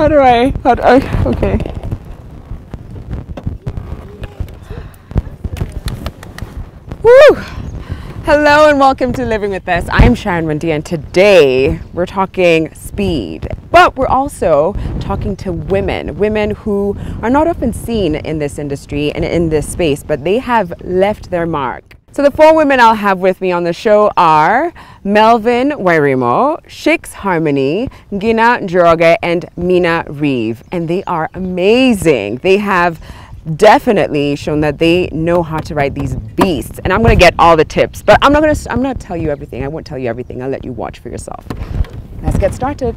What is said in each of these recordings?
Okay. Woo! Hello and welcome to Living With Us. I'm Sharon Wendy and today we're talking speed, but we're also talking to women who are not often seen in this industry and in this space, but they have left their mark. So the 4 women I'll have with me on the show are Melvin Wairimo, Shix Harmony, Gina Njoroge, and Mina Reeve. And they are amazing. They have definitely shown that they know how to ride these beasts. And I'm going to get all the tips, but I'm not tell you everything. I won't tell you everything. I'll let you watch for yourself. Let's get started.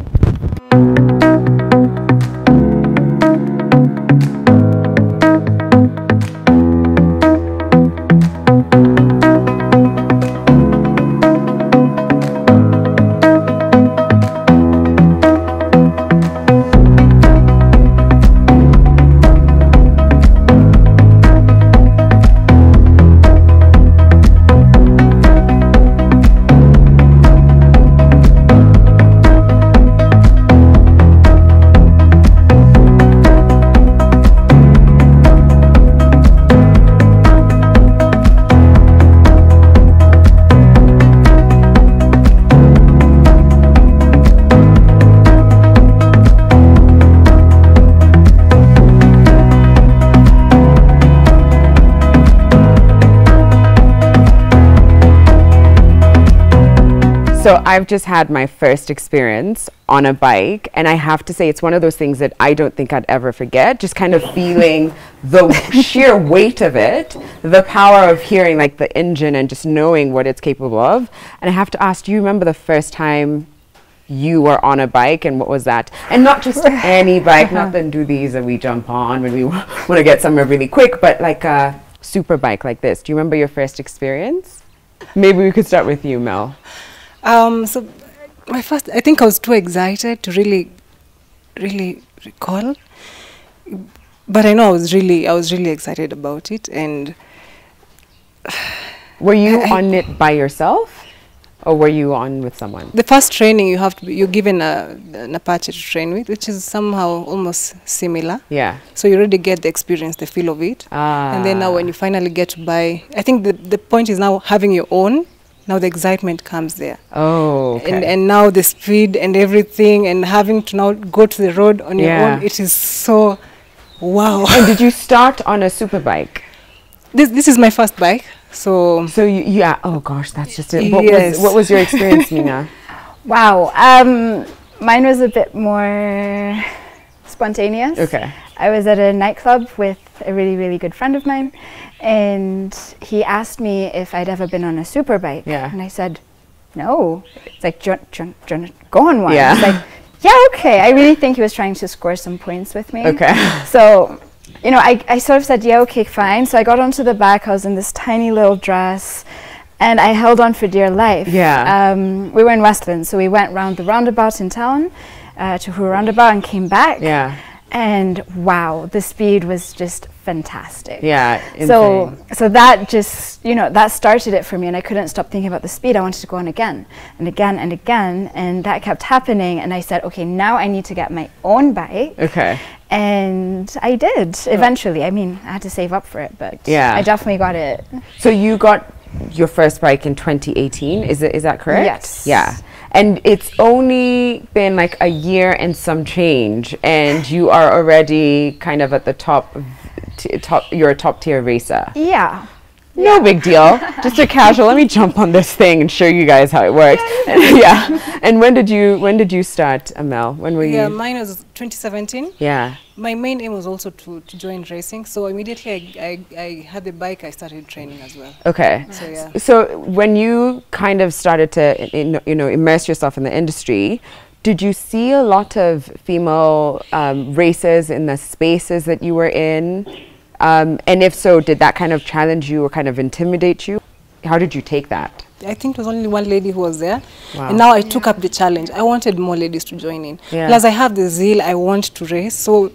So I've just had my first experience on a bike, and I have to say it's one of those things that I don't think I'd ever forget, just kind of feeling the sheer weight of it, the power of hearing like the engine and just knowing what it's capable of. And I have to ask, do you remember the first time you were on a bike, and what was that? And not just any bike, not the doobies that we jump on when we want to get somewhere really quick, but like a super bike like this. Do you remember your first experience? Maybe we could start with you, Mel. So my first, I think I was too excited to really recall, but I know I was really excited about it. And were you on it by yourself, or were you on with someone? The first training you're given an Apache to train with, which is somehow almost similar. Yeah. So you already get the experience, the feel of it. And then now when you finally get to buy, I think the point is now having your own. Now the excitement comes there. Oh, okay. And now the speed and everything, and having to now go to the road on your own, it is so wow. And did you start on a super bike? This is my first bike. So yeah, oh gosh, that's just it. Yes. What was your experience, Nina? Wow, mine was a bit more spontaneous. Okay. I was at a nightclub with a really good friend of mine, and he asked me if I'd ever been on a super bike. Yeah. And I said, no. It's like, do you want to go on one? Yeah. It's like, yeah, okay. I really think he was trying to score some points with me. Okay. So, you know, I sort of said, yeah, okay, fine. So I got onto the back. I was in this tiny little dress, and I held on for dear life. Yeah. We were in Westland, so we went round the roundabout in town, to Hoo roundabout, and came back. Yeah. And wow, the speed was just fantastic. Yeah, insane. So that just, you know, that started it for me, and I couldn't stop thinking about the speed. I wanted to go on again and again and again, and that kept happening. And I said, okay, now I need to get my own bike. Okay. And I did eventually. I mean, I had to save up for it, but yeah, I definitely got it. So you got your first bike in 2018, is that correct? Yes. Yeah. And it's only been like a year and some change, and you are already kind of at the top. You're a top tier racer. Yeah. No big deal. Just a casual. Let me jump on this thing and show you guys how it works. Yeah. And when did you start, Mel? When were you? Yeah, mine was 2017. Yeah. My main aim was also to join racing, so immediately I had the bike. I started training as well. Okay. So yeah. So when you kind of started to immerse yourself in the industry, did you see a lot of female racers in the spaces that you were in? And if so, did that kind of challenge you or kind of intimidate you? How did you take that? I think it was only one lady who was there. Wow. And now I took up the challenge. I wanted more ladies to join in. Yeah. Plus I have the zeal, I want to race, so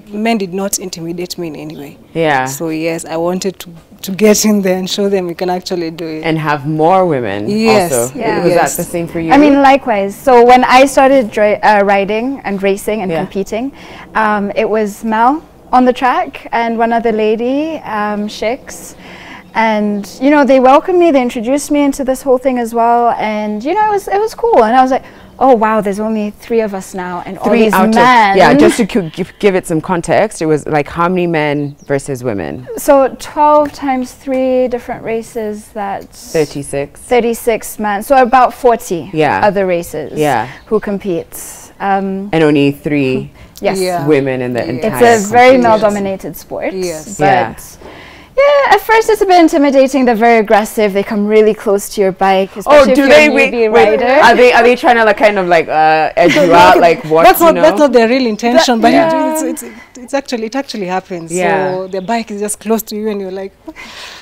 men did not intimidate me in any way. Yeah. So yes, I wanted to get in there and show them you can actually do it. And have more women. Yes. Also. Yeah. Was Yes. that the same for you? I mean, likewise. So when I started riding and racing and competing, it was Mel on the track and one other lady, Shix. And, you know, they welcomed me, they introduced me into this whole thing as well. And, you know, it was cool. And I was like, oh, wow, there's only 3 of us now. And all these men. Yeah, just to give it some context, it was like how many men versus women? So 12 times 3 different races, that's 36. 36 men. So about 40 other races who compete. And only 3 yes. women in the entire It's a very male-dominated sport. Yes. But yeah, at first it's a bit intimidating. They're very aggressive. They come really close to your bike. Oh, Do they? Wait, Are they trying to like kind of like edge you out? Like what? That's not their real intention, but it actually happens. Yeah. So the bike is just close to you, and you're like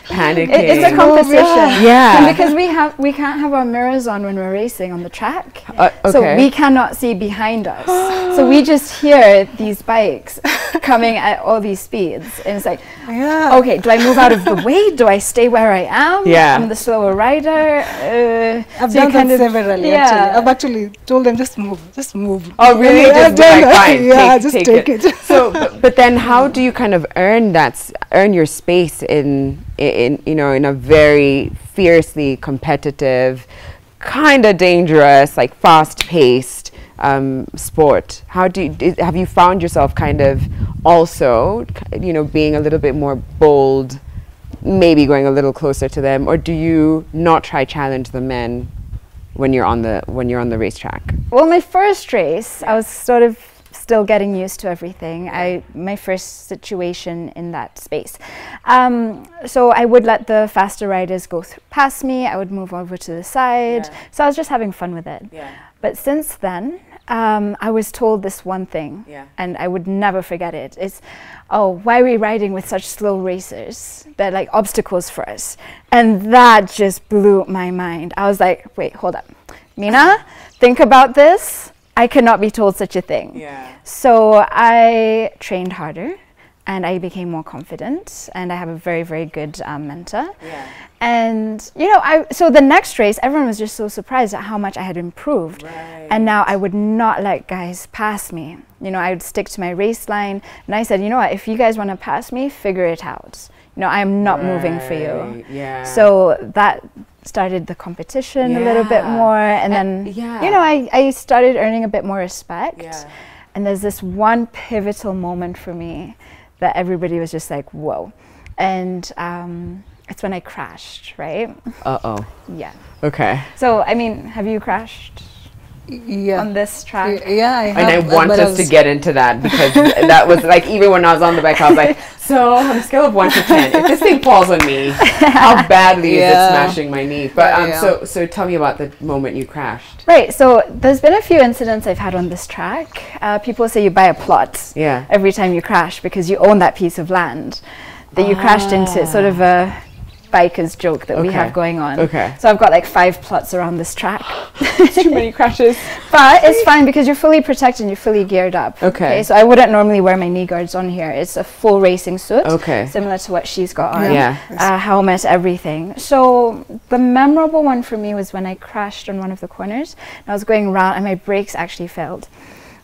panicking. It's a competition. Yeah. And because we can't have our mirrors on when we're racing on the track, okay. so we cannot see behind us. So we just hear these bikes coming at all these speeds, and it's like, okay, do I move out of the way? Do I stay where I am? Yeah. I'm the slower rider. I've done that severally. Actually, I've actually told them just move. Oh, really? Yeah, just be like, fine, just take it. So, but then how do you kind of earn your space in you know, in a very fiercely competitive, kind of dangerous, like fast-paced sport? How have you found yourself kind of also, you know, being a little bit more bold, maybe going a little closer to them, or do you not try challenge the men when you're on the racetrack? Well, my first race, I was sort of still getting used to everything. My first situation in that space. So I would let the faster riders go past me. I would move over to the side. Yeah. So I was just having fun with it. Yeah. But since then, I was told this one thing, and I would never forget it. It's, oh, why are we riding with such slow racers? They're like obstacles for us. And that just blew my mind. I was like, wait, hold up. Mina, think about this. I cannot be told such a thing. Yeah. So I trained harder and I became more confident, and I have a very, very good mentor. Yeah. And, you know, so the next race, everyone was just so surprised at how much I had improved. Right. And now I would not let guys pass me. You know, I would stick to my race line. And I said, you know what, if you guys want to pass me, figure it out. You know, I'm not moving for you. Yeah. So that started the competition a little bit more, and then you know, I started earning a bit more respect. And there's this one pivotal moment for me that everybody was just like, whoa. And it's when I crashed, right? Yeah. Okay. So I mean, have you crashed on this track? Yeah, I have. And I want us to get into that, because that was like, even when I was on the bike, I was like, so on a scale of 1 to 10, if this thing falls on me, how badly is it smashing my knee? But so tell me about the moment you crashed. Right, so there's been a few incidents I've had on this track. People say you buy a plot every time you crash because you own that piece of land that you crashed into. Sort of a biker's joke that we have going on. So I've got like 5 plots around this track. Too many crashes. But it's fine because you're fully protected and you're fully geared up. Okay. So I wouldn't normally wear my knee guards on here. It's a full racing suit. Similar to what she's got on. Helmet, everything. So the memorable one for me was when I crashed on one of the corners. And I was going around and my brakes actually failed.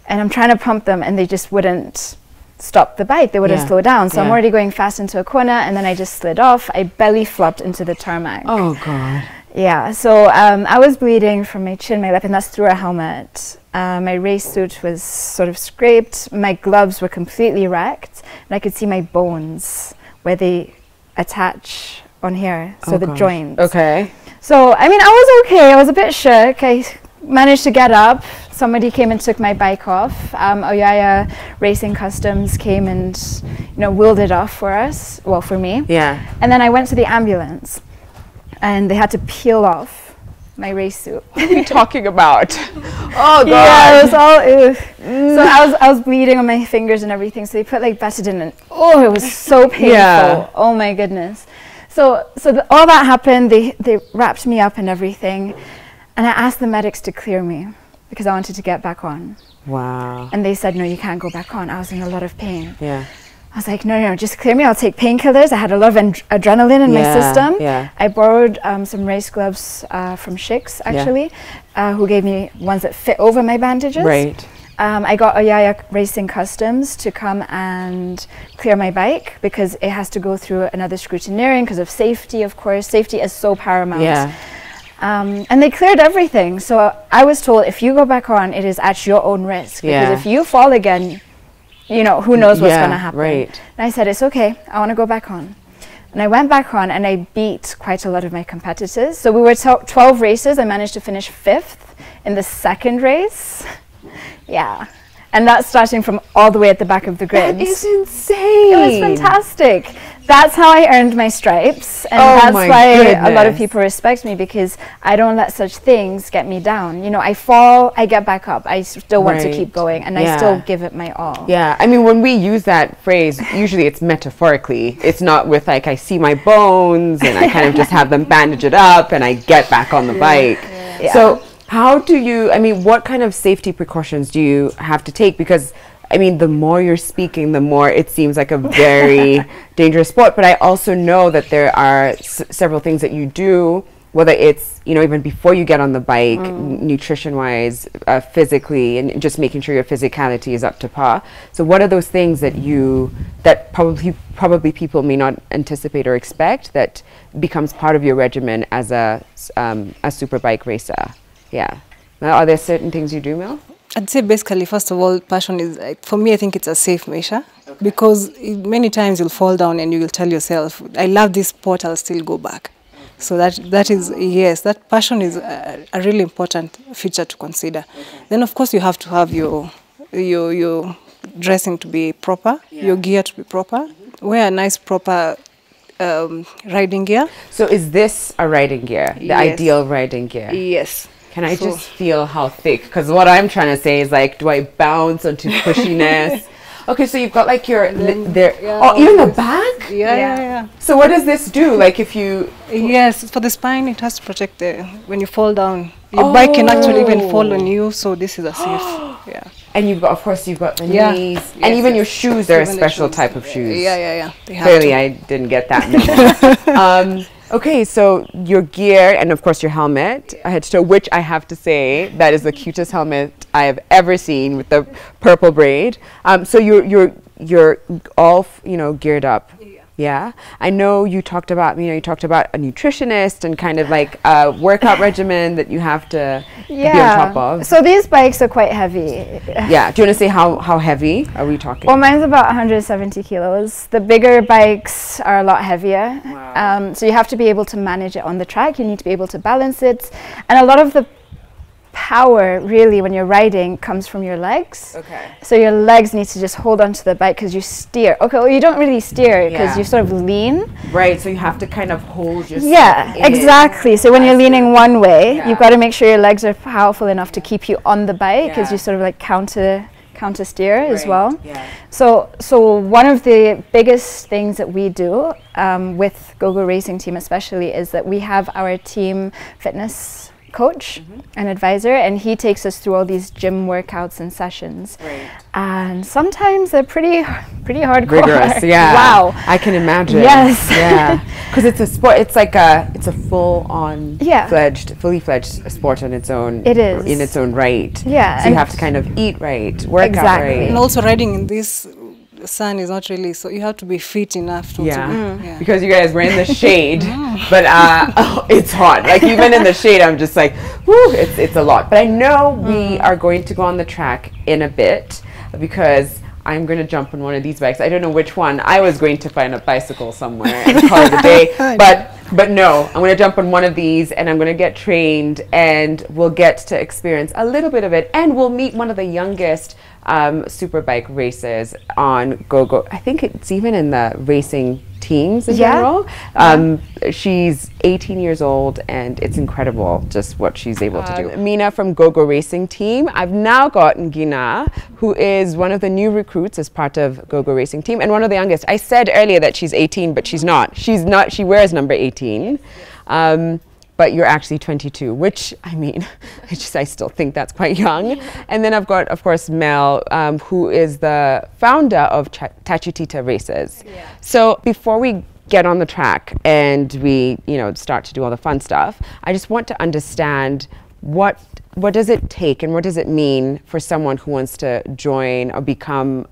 And I'm trying to pump them and they just wouldn't stop the bike. They wouldn't slow down. So I'm already going fast into a corner, and then I just slid off. I belly flopped into the tarmac. Oh God. Yeah, so I was bleeding from my chin, my lip, and that's through a helmet. My race suit was sort of scraped. My gloves were completely wrecked, and I could see my bones where they attach on here, so the joints. Okay. So I mean, I was okay. I was a bit shook. I managed to get up. Somebody came and took my bike off. Oyaya Racing Customs came and, you know, wheeled it off for us, well, for me. Yeah. And then I went to the ambulance, and they had to peel off my race suit. What are you talking about? Oh God. Yeah, it was all. So I was bleeding on my fingers and everything. So they put like Betadine, and oh, it was so painful. Yeah. Oh my goodness. So all that happened. They wrapped me up and everything. And I asked the medics to clear me because I wanted to get back on. Wow. And they said, no, you can't go back on. I was in a lot of pain. Yeah. was like, no, just clear me. I'll take painkillers. I had a lot of adrenaline in my system. Yeah. I borrowed some race gloves from Shik's, actually, who gave me ones that fit over my bandages. Right. I got Oyaya Racing Customs to come and clear my bike because it has to go through another scrutineering because of safety, of course. Safety is so paramount. Yeah. And they cleared everything. So I was told, if you go back on, it is at your own risk. Because if you fall again, you know, who knows what's going to happen. Right. And I said, it's okay, I want to go back on. And I went back on and I beat quite a lot of my competitors. So we were 12 races. I managed to finish 5th in the 2nd race. Yeah. And that's starting from all the way at the back of the grid. That is insane. It was fantastic. That's how I earned my stripes. And that's why a lot of people respect me, because I don't let such things get me down. You know, I fall, I get back up. I still want to keep going, and I still give it my all. Yeah, I mean, when we use that phrase, usually it's metaphorically. It's not with like, I see my bones and I kind of just have them bandage it up and I get back on the bike. Yeah. So how do you, I mean, what kind of safety precautions do you have to take? Because I mean, the more you're speaking, the more it seems like a very dangerous sport. But I also know that there are several things that you do, whether it's, you know, even before you get on the bike, nutrition-wise, physically, and just making sure your physicality is up to par. So what are those things that that probably people may not anticipate or expect that becomes part of your regimen as a superbike racer? Yeah. Now, are there certain things you do, Mel? I'd say basically, first of all, passion is, for me, I think it's a safe measure. Okay. Because many times you'll fall down and you will tell yourself, I love this sport, I'll still go back. So that is, yes, that passion is a really important feature to consider. Okay. Then, of course, you have to have your dressing to be proper, your gear to be proper. Wear a nice, proper riding gear. So is this a riding gear, the ideal riding gear? Yes. Can I just feel how thick? Because what I'm trying to say is, like, do I bounce onto pushiness? Okay, so you've got like your even the back? Yeah. So what does this do? Like if you... Yes, for the spine, it has to protect when you fall down. Your bike can actually even fall on you, so this is a safe, And you've got, of course, you've got the knees. And even your shoes, they're a special type of shoes. Yeah. Clearly, I didn't get that memo. Okay, so your gear and of course your helmet, head to toe, which I have to say that is the cutest helmet I have ever seen with the purple braid. So you're all geared up. Yeah, I know you talked about a nutritionist and kind of like a workout regimen that you have to be on top of. So these bikes are quite heavy. Yeah, do you want to say how heavy are we talking? Well, mine's about 170 kilos. The bigger bikes are a lot heavier. Wow. So you have to be able to manage it on the track. You need to be able to balance it. And a lot of the power really when you're riding comes from your legs. Okay. So your legs need to just hold onto the bike because you steer. Okay, well you don't really steer because you sort of lean. Right, so you have to kind of hold yourself. Yeah, exactly. So when you're leaning one way, you've got to make sure your legs are powerful enough to keep you on the bike because you sort of like counter steer as well. Yeah. So one of the biggest things that we do with GoGo Racing Team especially is that we have our team fitness coach and advisor, and he takes us through all these gym workouts and sessions. Right. And sometimes they're pretty hardcore. Rigorous, yeah. Wow. I can imagine. Yes. Yeah. Because it's a sport. It's like it's a fully fledged sport on its own. It is in its own right. Yeah. So you have to kind of eat right, work out right, and also riding in this sun is not really, so you have to be fit enough to because you guys were in the shade but it's hot, like even in the shade I'm just like, whoo, it's a lot. But I know we are going to go on the track in a bit because I'm going to jump on one of these bikes. I don't know which one. I was going to find a bicycle somewhere and call it a day, but no, I'm going to jump on one of these and I'm going to get trained and we'll get to experience a little bit of it, and we'll meet one of the youngest superbike racers on GoGo. I think it's even in the racing teams in general. She's 18 years old and it's incredible just what she's able to do. Mina from GoGo Racing Team. I've now got Ngina, who is one of the new recruits as part of GoGo Racing Team and one of the youngest. I said earlier that she's 18, but she's not. She's not. She wears number 18. but you're actually 22, which, I mean, I still think that's quite young. And then I've got, of course, Mel, who is the founder of Tachitita Races. So before we get on the track and we, start to do all the fun stuff, I just want to understand what does it take and what does it mean for someone who wants to join or become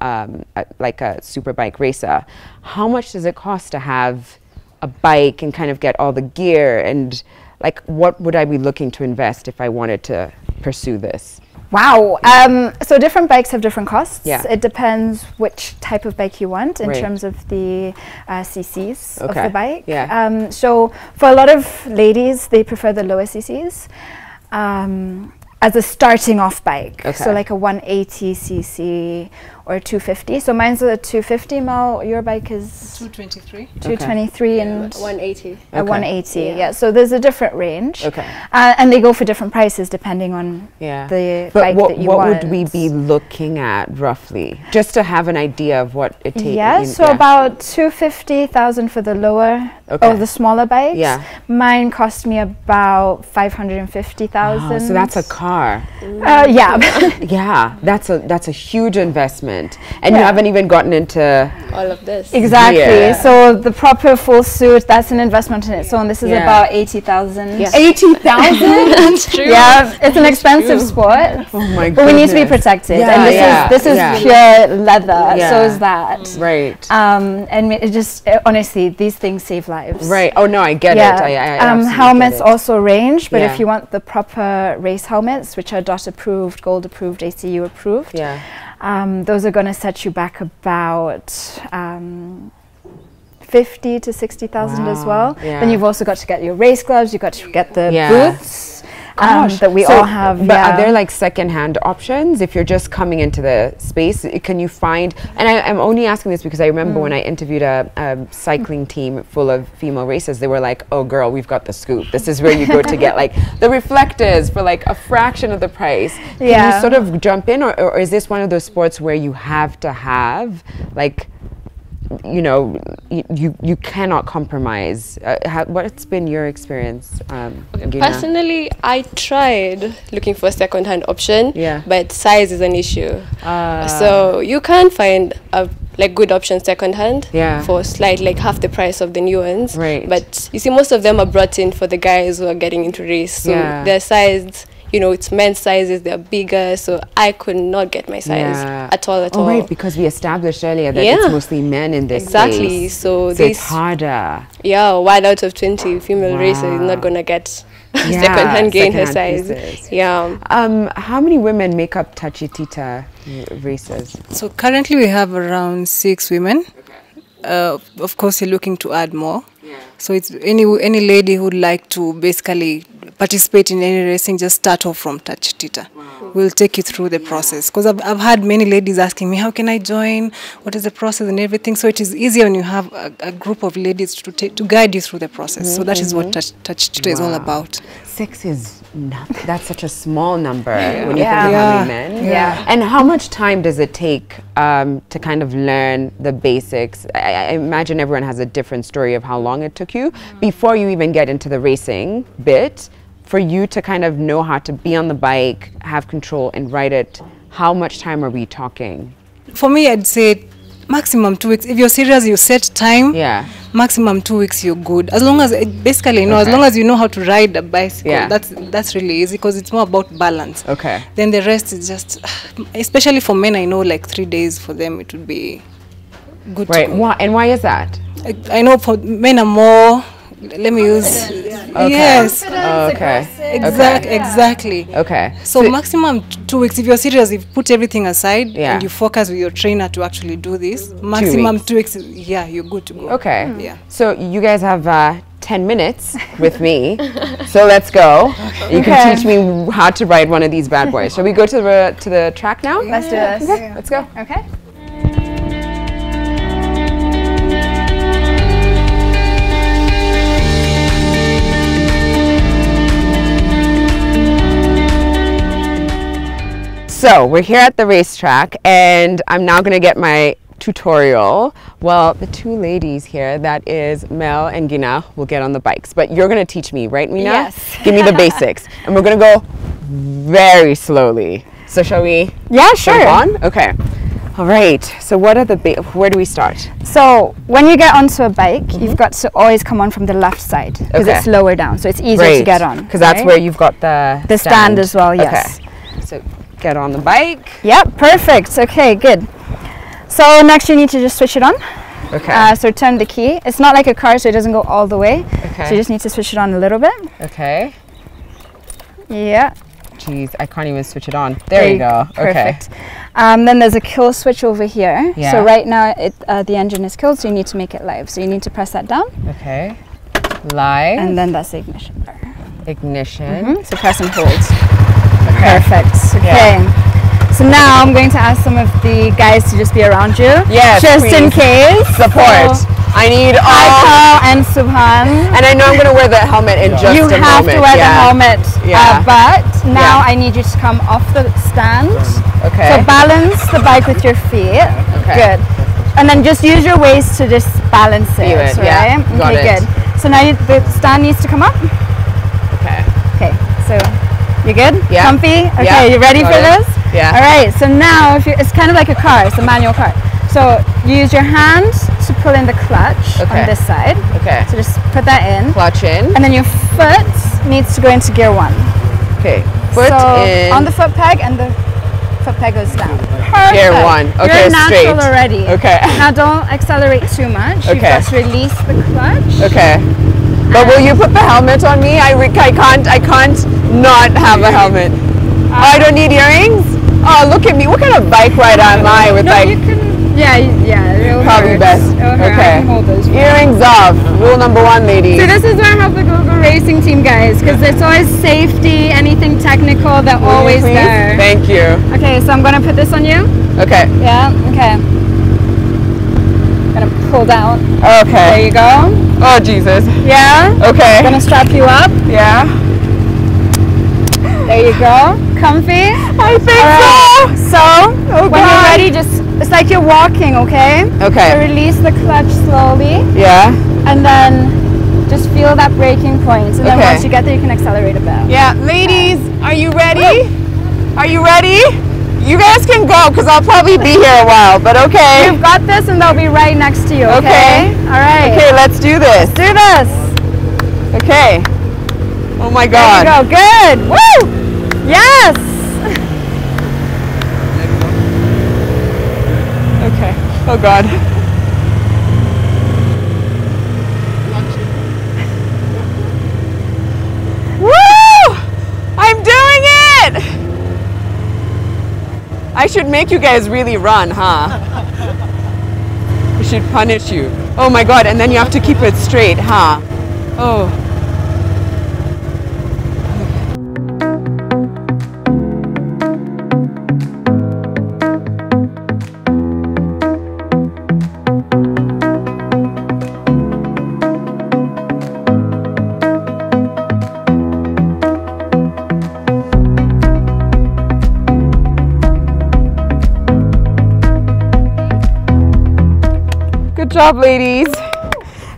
like a superbike racer? How much does it cost to have a bike and kind of get all the gear, and like what would I be looking to invest if I wanted to pursue this? Wow. So different bikes have different costs. Yeah. It depends which type of bike you want in Right. terms of the cc's of Okay. the bike. Yeah. So for a lot of ladies, they prefer the lower cc's as a starting off bike. Okay. So like a 180 cc or 250. So mine's a 250. Mel, your bike is 223. 223 and 180. a 180. Yeah. So there's a different range. Okay. And they go for different prices depending on Yeah. the But bike that you what want. would we be looking at roughly, just to have an idea of what it takes? Yeah, so about 250,000 for the lower Okay. or the smaller bikes. Yeah. Mine cost me about 550,000. Oh, so that's a car. Yeah. Yeah, that's a huge investment, and you Yeah. haven't even gotten into. All of this. Exactly. Yeah. So the proper full suit, that's an investment in its own. This is Yeah. about 80,000. Yeah. 80,000. That's true. Yeah, it's an expensive sport. Oh my god. But we need to be protected. Yeah, and yeah, this is yeah. pure leather. Yeah. So is that. Right. And it just honestly, these things save lives. Right. Oh no, I get it. I absolutely Helmets get it. also range, but Yeah. if you want the proper race helmets, which are DOT approved, gold approved, ACU approved, Yeah. those are going to set you back about 50 to 60,000 as Wow, well. yeah. Then you've also got to get your race gloves, you've got to get the Yeah. boots that we So, all have. But yeah. are there like second-hand options if you're just coming into the space? Can you find? And I'm only asking this because I remember when I interviewed a cycling team full of female racers, they were like, "Oh, girl, we've got the scoop. This is where you go to get like the reflectors for like a fraction of the price." Can Yeah. you sort of jump in, or is this one of those sports where you have to have like? You cannot compromise. What's been your experience? Gina? Personally, I tried looking for a second-hand option, Yeah. but size is an issue. So you can find a good option second-hand Yeah. for like half the price of the new ones. Right. But you see, most of them are brought in for the guys who are getting into race. So Yeah. their size, it's men's sizes, they're bigger. So I could not get my size Yeah. at all. Oh, right, because we established earlier that Yeah. it's mostly men in this Exactly. space. So It's this, harder. yeah, 1 out of 20 female racer is Wow. not gonna get Yeah, second-hand gain her second-hand size. pieces. Yeah. How many women make up Tachitita races? So currently we have around 6 women. Of course, you're looking to add more. So it's any lady who'd like to basically participate in any racing, just start off from Tachitita. We'll take you through the process. Because I've had many ladies asking me, how can I join? What is the process and everything? So it is easier when you have a group of ladies to guide you through the process. So that is what Tachitita is all about. 6 is not, that's such a small number when you Yeah. think of how many Yeah. men. Yeah. And how much time does it take to kind of learn the basics? I imagine everyone has a different story of how long it took you before you even get into the racing bit. For you to kind of know how to be on the bike, have control and ride it, how much time are we talking? For me, I'd say maximum 2 weeks. If you're serious, you set time. Yeah. Maximum 2 weeks, you're good. As long as basically, as long as you know how to ride a bicycle, Yeah. that's really easy because it's more about balance. Okay. Then the rest is just, especially for men, I know like 3 days for them it would be good. Right. To go. Why, and why is that? I know for men are more. Let me use. Okay. Yes. Okay. Exactly. Okay. So maximum 2 weeks. If you're serious, if you put everything aside Yeah. and you focus with your trainer to actually do this, maximum weeks. 2 weeks. Yeah, you're good to go. Okay. Yeah. So you guys have 10 minutes with me. So let's go. You can teach me how to ride one of these bad boys. Shall we go to the track now? Let's do this. Okay, let's go. Okay. So we're here at the racetrack, and I'm now going to get my tutorial, well, the two ladies here, that is Mel and Gina, will get on the bikes. But you're going to teach me, right, Mina? Yes. Give me the basics. And we're going to go very slowly. So shall we Yeah, sure. jump on? Okay. All right. So what are the where do we start? So when you get onto a bike, you've got to always come on from the left side because Okay. it's lower down, so it's easier to get on. Because that's right? where you've got the stand as well. Yes. Okay. So get on the bike. Yep. Perfect. Okay. Good. So next you need to just switch it on. Okay. So turn the key. It's not like a car, so it doesn't go all the way. Okay. So you just need to switch it on a little bit. Okay. Yeah. Jeez, I can't even switch it on. There you go. Perfect. Then there's a kill switch over here. Yeah. So right now the engine is killed, so you need to make it live. So you need to press that down. Okay. Live. And then that's the ignition bar. Ignition. So press and hold. Okay. Perfect. Okay. So now I'm going to ask some of the guys to just be around you. Yes, Just in please. case. Support. So, I need all. Aiko and Subhan. And I know I'm going to wear the helmet in just You a have moment. to wear the helmet. Yeah. But now Yeah. I need you to come off the stand. Okay. So balance the bike with your feet. Okay. Good. And then just use your waist to just balance it. Feel it, Right? yeah. Got Okay, it. good. So now the stand needs to come up. Okay. Okay. So you good? Yeah. Comfy? Okay. Yeah. You ready Got for it. this? Yeah. All right. So now it's kind of like a car. It's a manual car. So you use your hand to pull in the clutch Okay. on this side. Okay. So just put that in. Clutch in. And then your foot needs to go into gear 1. Okay. Foot so in. on the foot peg, and the foot peg goes down. Perfect. Gear 1. Okay, You're natural straight. already. Okay. Now don't accelerate too much. You've Okay. got to release the clutch. Okay. But will you put the helmet on me? I can't not have a helmet. Oh, I don't need earrings? Oh, look at me. What kind of bike ride am I with No, like you can. Yeah, it'll probably hurt. best. It'll hurt. I Okay. can hold those. Earrings off. Rule number 1, ladies. So this is why I have the Google Racing team, guys, because it's always safety, anything technical, they're Will you always please? there. Thank you. Okay, so I'm gonna put this on you. Okay. Yeah. Okay. Gonna pull down. There Okay. you go. Oh, Jesus. Yeah. Okay. Gonna strap you up. Yeah. There you go. Comfy. I think So Oh, when God. you're ready, just it's like you're walking, okay? Okay. So release the clutch slowly, so. Yeah. and then just feel that braking point. And then Okay. once you get there, you can accelerate a bit. Yeah. Ladies, are you ready? Are you ready? You guys can go because I'll probably be here a while, but okay. You've got this, and they'll be right next to you. Okay. Okay. All right. Okay, let's do this. Do this. Okay. Oh my There God. you go. Good. Woo! Yes. Okay. Oh God. Woo! I'm doing it! I should make you guys really run, huh? I should punish you. Oh my God, and then you have to keep it straight, huh? Oh. Good job, ladies.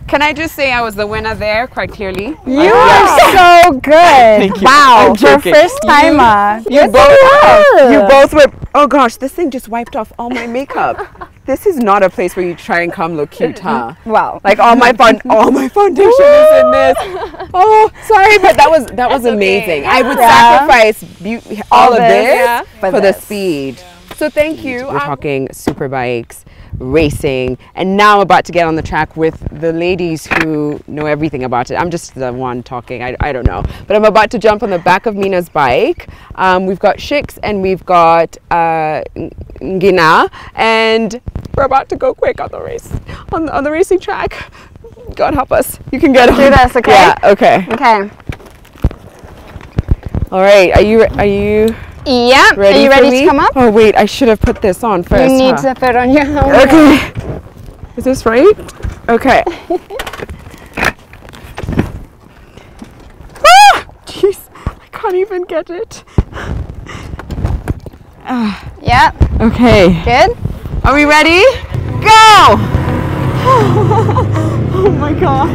Can I just say I was the winner there quite clearly? You are so good. Thank you. Wow. I'm For a joking. first timer. You both were. Oh gosh, this thing just wiped off all my makeup. This is not a place where you try and come look cute, huh? Wow. Like all my foundation is in this. Oh, sorry, but that was amazing. I would sacrifice all of this for the speed. So thank you. We're talking superbikes, racing, and now I'm about to get on the track with the ladies who know everything about it. I'm just the one talking. I don't know, but I'm about to jump on the back of Mina's bike. We've got Shix and we've got Gina, and we're about to go quick on the race on the racing track. God help us. You can get on. Do this, okay? Yeah. Okay. Okay. All right. Are you Yeah. ready? Are you for ready me? to come up? Oh wait, I should have put this on first. You need huh? to put on your helmet. Okay. Is this right? Okay. Ah! Jeez, I can't even get it. Yeah. Okay. Good. Are we ready? Oh my god.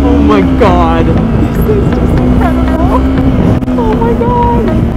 Oh my god. This is just incredible. Oh my god.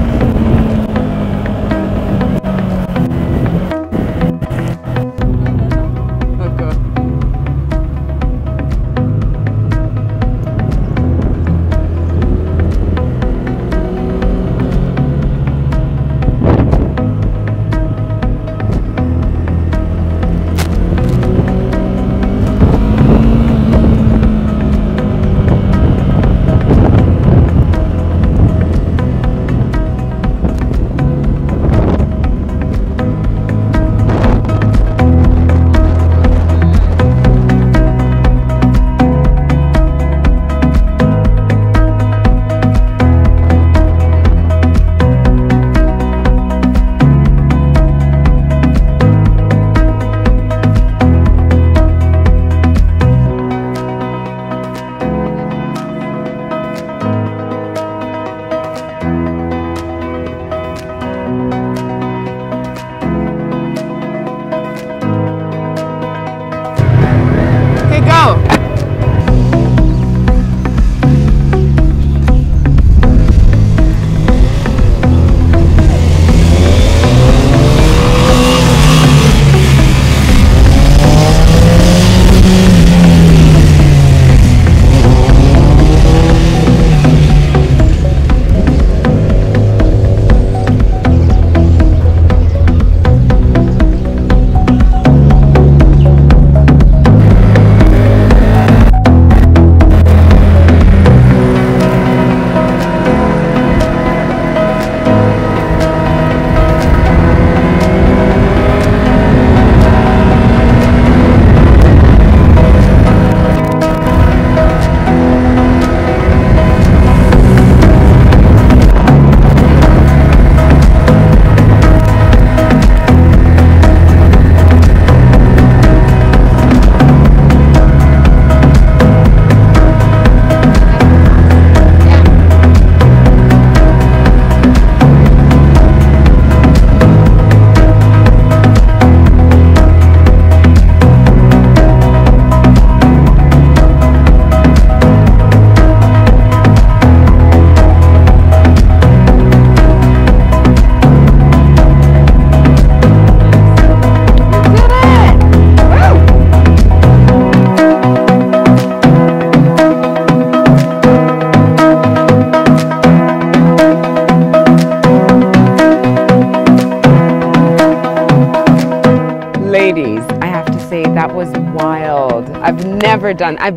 Ladies, I have to say that was wild. I've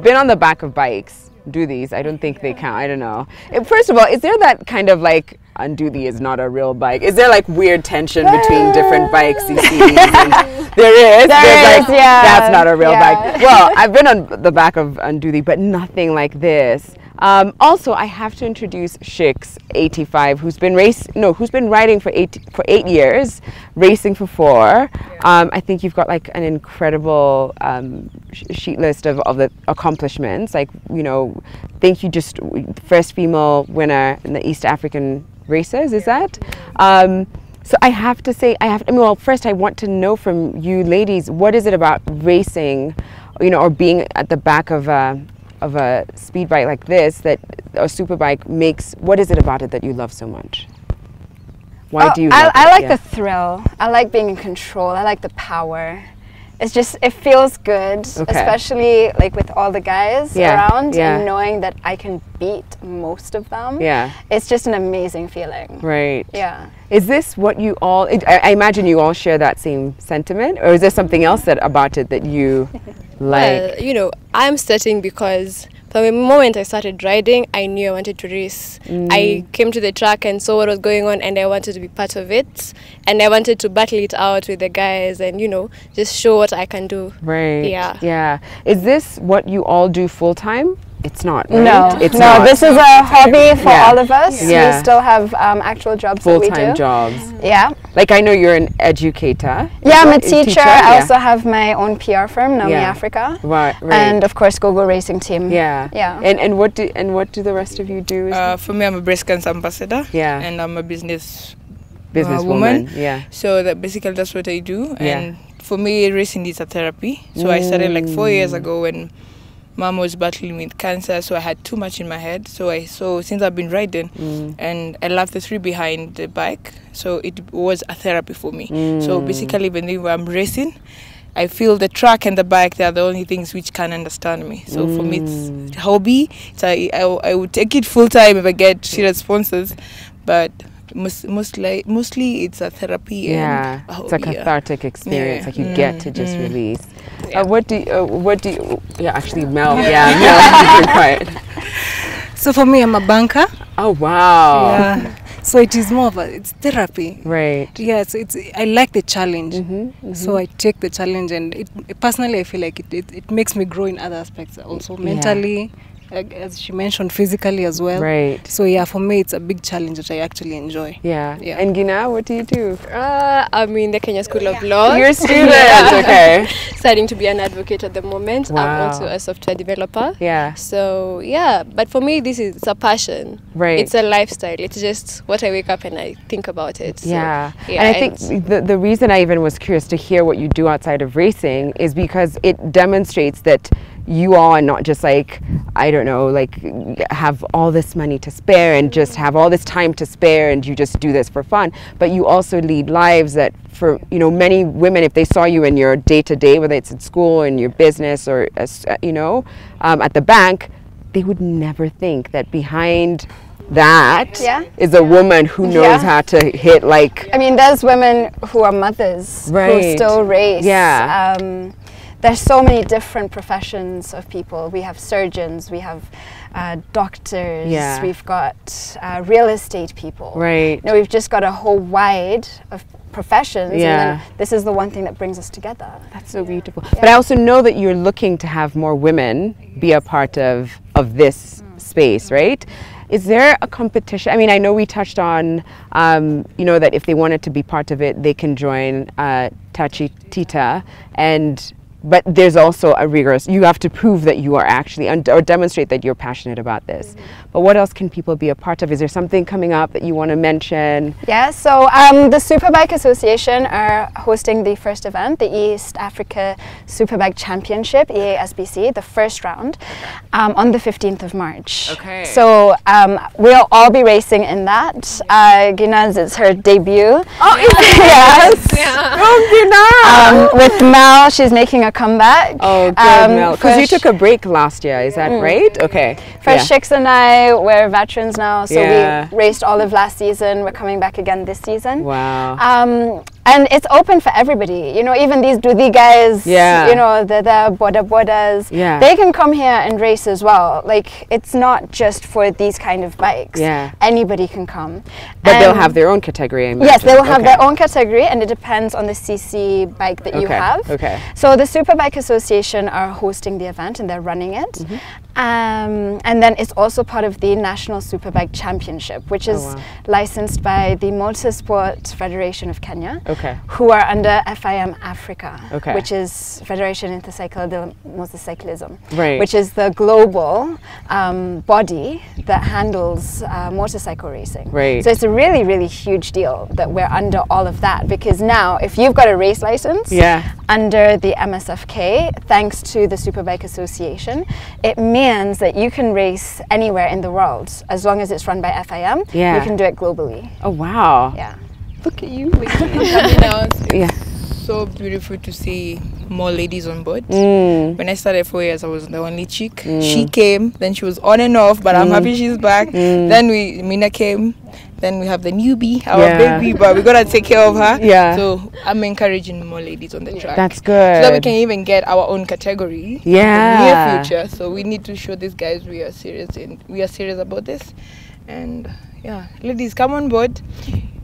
been on the back of bikes. Do these? I don't think they count. I don't know. First of all, is there that kind of like undo thee is not a real bike? Is there like weird tension between different bikes you see? There is. Yeah. That's not a real bike. Well, I've been on the back of undo thee, but nothing like this. Also, I have to introduce Shix 85, who's been riding for 8 years, racing for 4. I think you've got like an incredible sheet list of the accomplishments. Like, you know, I think you just first female winner in the East African races. Is that? So I have to say, well, first I want to know from you ladies, what is it about racing, you know, or being at the back of a speed bike like this, that a super bike makes? What is it about it that you love so much? Why do you love it? I like the thrill. I like being in control. I like the power. It's just, it feels good, especially like with all the guys around and knowing that I can beat most of them. Yeah. It's just an amazing feeling. Right. Yeah. Is this what you all, I imagine you all share that same sentiment, or is there something else about it that you like? Well, you know, I'm starting because from the moment I started riding, I knew I wanted to race. I came to the track and saw what was going on, and I wanted to be part of it. And I wanted to battle it out with the guys and, you know, just show what I can do. Right. Yeah. Yeah. Is this what you all do full time? It's not, right? No, it's no. not. This is a hobby for all of us. We still have actual jobs that we do. Full-time jobs. Yeah. Like, I know you're an educator. Yeah, I'm a teacher. I also have my own PR firm, Naomi Africa. Right. And of course, GoGo Racing Team. Yeah. Yeah. And what do the rest of you do? For me, I'm a breast cancer ambassador. Yeah. And I'm a businesswoman. Woman. Yeah. So basically that's what I do. And for me, racing is a therapy. So I started like 4 years ago when mom was battling with cancer, so I had too much in my head. So since I've been riding, and I love the three behind the bike, so it was a therapy for me. So basically, whenever I'm racing, I feel the track and the bike, they are the only things which can understand me. So for me, it's a hobby. I would take it full time if I get serious sponsors, but mostly it's a therapy. Yeah, and a it's a hobby, cathartic experience. Yeah. Like you get to just release. Yeah. What do you? Yeah, actually, Mel. Yeah, Mel, you're quiet. So for me, I'm a banker. Oh wow. Yeah. So it is more of it's therapy. Right. Yeah, so I like the challenge. So I take the challenge, and personally I feel like it makes me grow in other aspects also, mentally, as she mentioned, physically as well. Right. So yeah, for me it's a big challenge that I actually enjoy. Yeah. Yeah. And Gina, what do you do? I'm in the Kenya School of Law. You're a student. Okay. Starting to be an advocate at the moment. Wow. I'm also a software developer. Yeah. So yeah, but for me it's a passion. Right. It's a lifestyle. It's just what I wake up and I think about it. So, Yeah. yeah. And I think the reason I even was curious to hear what you do outside of racing is because it demonstrates that you all are not just like, I don't know, like have all this money to spare and just have all this time to spare and you just do this for fun, but you also lead lives that for, you know, many women, if they saw you in your day-to-day, whether it's in school, in your business, or, you know, at the bank, they would never think that behind that is a woman who knows how to hit like... I mean, there's women who are mothers who still race. Yeah. There's so many different professions of people. We have surgeons, we have doctors, we've got real estate people. Right. You know, we've just got a whole wide of professions, and then this is the one thing that brings us together. That's so beautiful. But I also know that you're looking to have more women be a part of this space, right? Is there a competition? I mean, I know we touched on, you know, that if they wanted to be part of it, they can join Tachi Tita, but there's also a rigorous, you have to prove that you are actually, or demonstrate that you're passionate about this. But what else can people be a part of? Is there something coming up that you want to mention? Yeah, so the Superbike Association are hosting the first event, the East Africa Superbike Championship, EASBC, the first round, on the 15th of March. Okay. So we'll all be racing in that. Gina's, it's her debut. Oh, yes. Oh, Gina! With Mel, she's making a comeback. Oh, good, Mel. Because you took a break last year, is that right? Okay. First, Shix and I, we're veterans now, so we raced all of last season. We're coming back again this season. Wow. And it's open for everybody. You know, even these Dudi guys, you know, the bodas, they can come here and race as well. Like, it's not just for these kind of bikes. Anybody can come. But they'll have their own category, I imagine. Yes, they will have their own category, and it depends on the CC bike that you have. Okay. So the Superbike Association are hosting the event, and they're running it. And then it's also part of the National Superbike Championship, which is licensed by the Motorsports Federation of Kenya, who are under FIM Africa, which is Federation Intercycle de Motorcyclism, which is the global body that handles motorcycle racing. So it's a really, really huge deal that we're under all of that, because now if you've got a race license under the MSFK, thanks to the Superbike Association, it means that you can race anywhere in the world as long as it's run by FIM. You can do it globally. Oh wow! Yeah. Look at you. It's so beautiful to see more ladies on board. When I started 4 years, I was the only chick. She came, then she was on and off, but I'm happy she's back. Then Mina came. Then we have the newbie, our baby, but we gotta take care of her. So I'm encouraging more ladies on the track. That's good. So that we can even get our own category in the near future. So we need to show these guys we are serious about this. And ladies, come on board.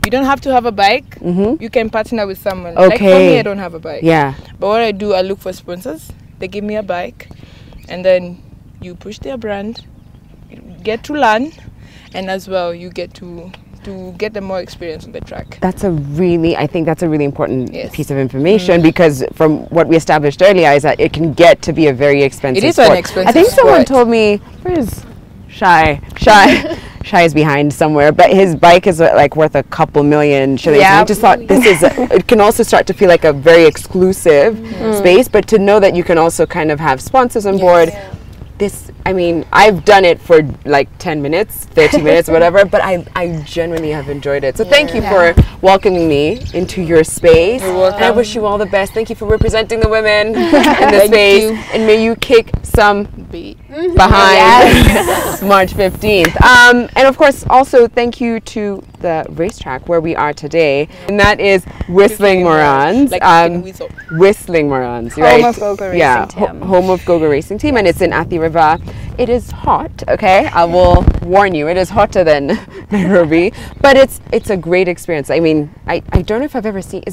You don't have to have a bike. You can partner with someone. Like for me, I don't have a bike. But what I do, I look for sponsors. They give me a bike, and then you push their brand, you get to learn, and as well you get to get them more experience on the track. That's I think that's a really important piece of information, because from what we established earlier is that it can get to be a very expensive sport. An expensive I think someone sport. told me, where's Shy? Shai is behind somewhere, but his bike is like worth a couple million shillings. And I just thought this is, it can also start to feel like a very exclusive space, but to know that you can also kind of have sponsors on board. This, I mean, I've done it for like 10 minutes, 30 minutes, whatever, but I genuinely have enjoyed it. So thank you for welcoming me into your space. You're welcome. And I wish you all the best. Thank you for representing the women in the space. you. And may you kick some Beat. behind March 15th. And of course, also thank you to the racetrack where we are today, and that is Whistling Morons. Like whistle. Whistling Morons, Home right? of Gogo Racing Team. Home of Gogo Racing Team, and it's in Athi River. It is hot, okay? I will warn you, it is hotter than Nairobi, but it's a great experience. I mean, I don't know if I've ever seen, are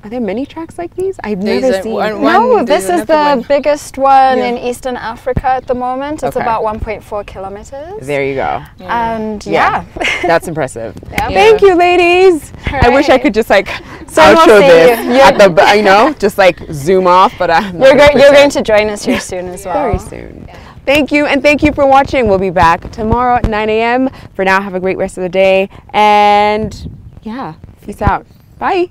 there many tracks like these? I've never seen. No, this is the biggest one Yeah. in Eastern Africa at the moment. It's Okay. about 1.4 kilometers. There you go. And Yeah. That's impressive. Yeah. Thank you, ladies. I wish I could just like So we'll outro see this you. at the, you know, just like zoom off, but I'm not You're 100%. going to join us here soon as well. Very soon. Thank you, and thank you for watching. We'll be back tomorrow at 9 a.m. For now, have a great rest of the day, and yeah, peace out. Bye.